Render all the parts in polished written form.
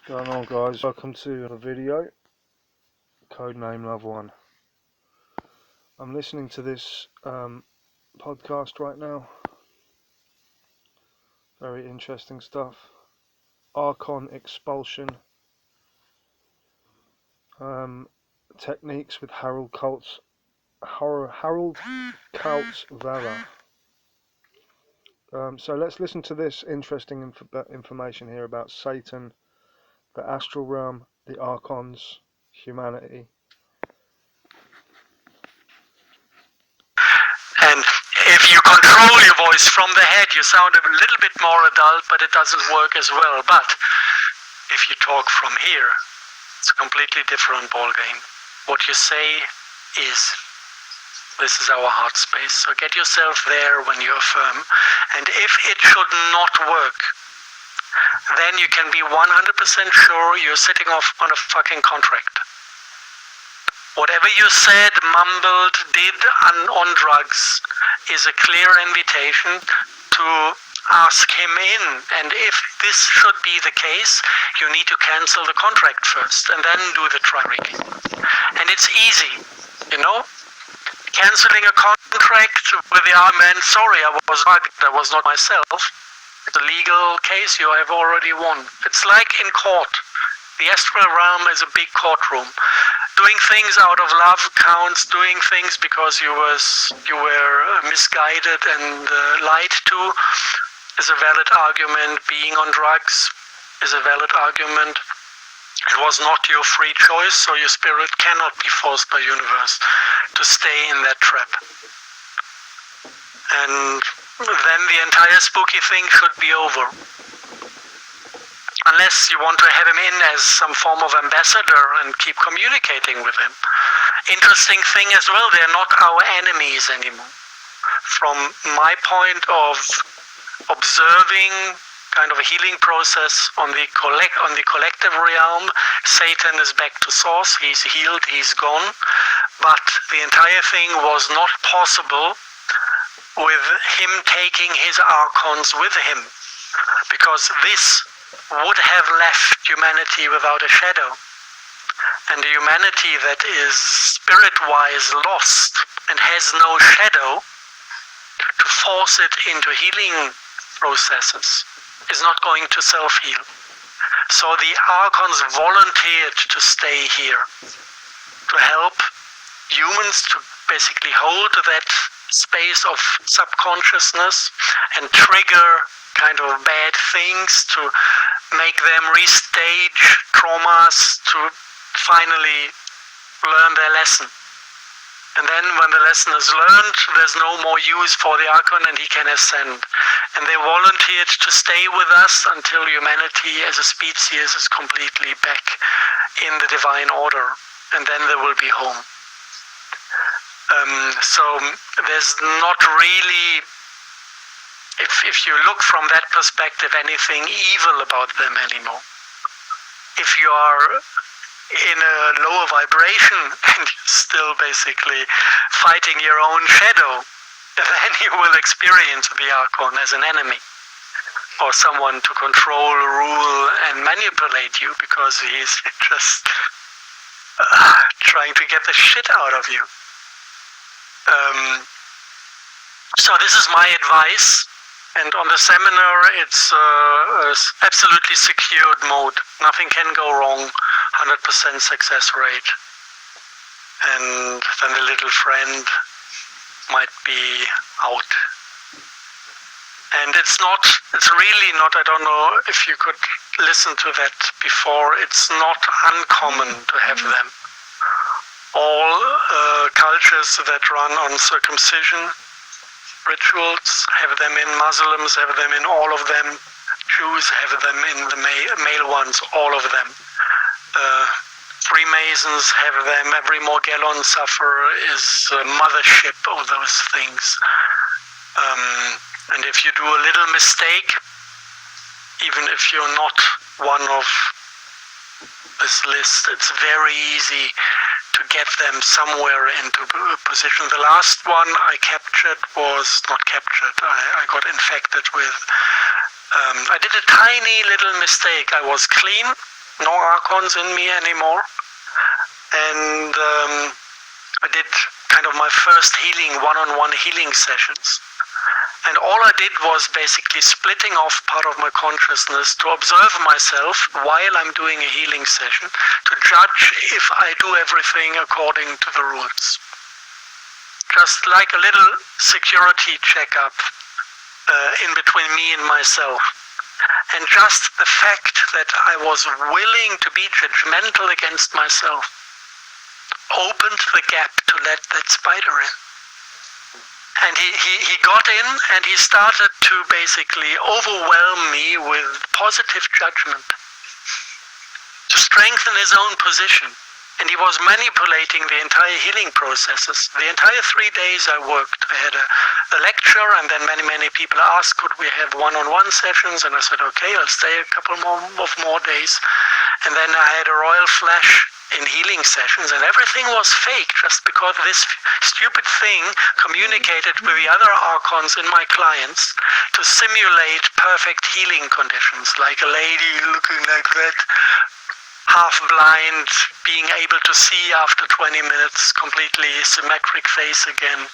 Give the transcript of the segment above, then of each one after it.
What's going on, guys? Welcome to the video. Codename Loveone. I'm listening to this podcast right now. Very interesting stuff. Archon expulsion. Techniques with Harold Kultz Valor. So let's listen to this interesting information here about Satan, the astral realm, the archons, humanity. And if you control your voice from the head, you sound a little bit more adult, but it doesn't work as well. But if you talk from here, it's a completely different ballgame. What you say is, this is our heart space. So get yourself there when you affirm. And if it should not work, then you can be 100% sure you're sitting off on a fucking contract. Whatever you said, mumbled, did on drugs is a clear invitation to ask him in. And if this should be the case, you need to cancel the contract first and then do the trick. And it's easy, you know? Canceling a contract with the argument, sorry, I was not myself. It's a legal case you have already won. It's like in court. The astral realm is a big courtroom. Doing things out of love counts. Doing things because you were misguided and lied to is a valid argument. Being on drugs is a valid argument. It was not your free choice, so your spirit cannot be forced by universe to stay in that trap. And then the entire spooky thing should be over. Unless you want to have him in as some form of ambassador and keep communicating with him. Interesting thing as well, they're not our enemies anymore. From my point of observing kind of a healing process on the collective realm, Satan is back to source, he's healed, he's gone. But the entire thing was not possible with him taking his archons with him. Because this would have left humanity without a shadow. And the humanity that is spirit-wise lost and has no shadow to force it into healing processes is not going to self-heal. So the archons volunteered to stay here, to help humans to basically hold that space of subconsciousness and trigger kind of bad things, to make them restage traumas, to finally learn their lesson. And then when the lesson is learned, there's no more use for the archon and he can ascend. And they volunteered to stay with us until humanity as a species is completely back in the divine order. And then they will be home. So there's not really, if you look from that perspective, anything evil about them anymore. If you are in a lower vibration and you're still basically fighting your own shadow, then you will experience the archon as an enemy or someone to control, rule and manipulate you because he's just trying to get the shit out of you. So this is my advice. And on the seminar, it's absolutely secured mode. Nothing can go wrong, 100% success rate. And then the little friend might be out. And it's really not, I don't know if you could listen to that before, it's not uncommon to have them. All cultures that run on circumcision rituals have them in, Muslims have them in, all of them, Jews have them in, the male ones, all of them. Freemasons have them, every Morgellon sufferer is a mothership of those things. And if you do a little mistake, even if you're not one of this list, it's very easy to get them somewhere into a position. The last one I captured was not captured. I got infected with. I did a tiny little mistake. I was clean, no archons in me anymore. And I did kind of my first one-on-one healing sessions. And all I did was basically splitting off part of my consciousness to observe myself while I'm doing a healing session, to judge if I do everything according to the rules. Just like a little security checkup in between me and myself. And just the fact that I was willing to be judgmental against myself opened the gap to let that spider in. And he got in and he started to basically overwhelm me with positive judgment to strengthen his own position. And he was manipulating the entire healing processes. The entire 3 days I worked. I had a lecture, and then many people asked, could we have one-on-one sessions? And I said, okay, I'll stay a couple more days. And then I had a royal flash in healing sessions, and everything was fake just because this stupid thing communicated with the other archons in my clients to simulate perfect healing conditions, like a lady looking like that, half blind, being able to see after 20 minutes, completely symmetric face again.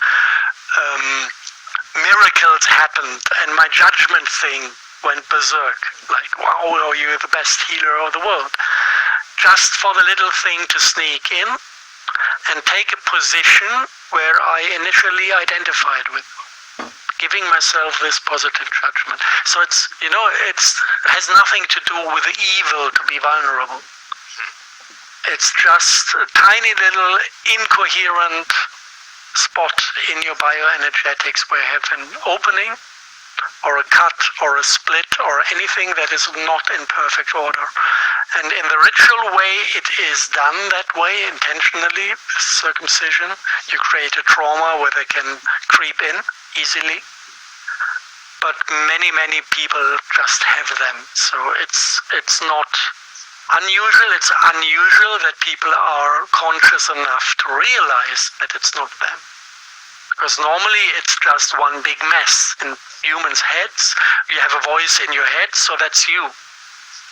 Miracles happened, and my judgment thing went berserk, like, wow, you're the best healer of the world. Just for the little thing to sneak in and take a position where I initially identified with, giving myself this positive judgment. So it has nothing to do with the evil to be vulnerable. It's just a tiny little incoherent spot in your bioenergetics where you have an opening or a cut or a split or anything that is not in perfect order. And in the ritual way, it is done that way intentionally, circumcision. You create a trauma where they can creep in easily. But many people just have them. So it's not unusual. It's unusual that people are conscious enough to realize that it's not them. Because normally it's just one big mess in humans' heads. You have a voice in your head, so that's you.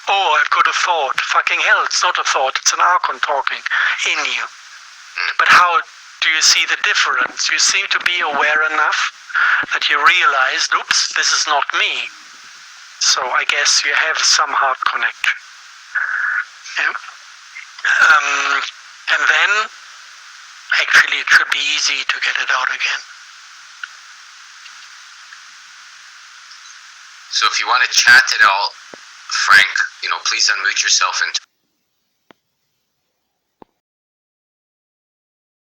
Oh, I've got a thought. Fucking hell, it's not a thought, it's an archon talking in you. But how do you see the difference? You seem to be aware enough that you realize, oops, this is not me. So I guess you have some heart connection. Yeah. And then, actually, it should be easy to get it out again. So if you want to chat at all, Frank, please unmute yourself and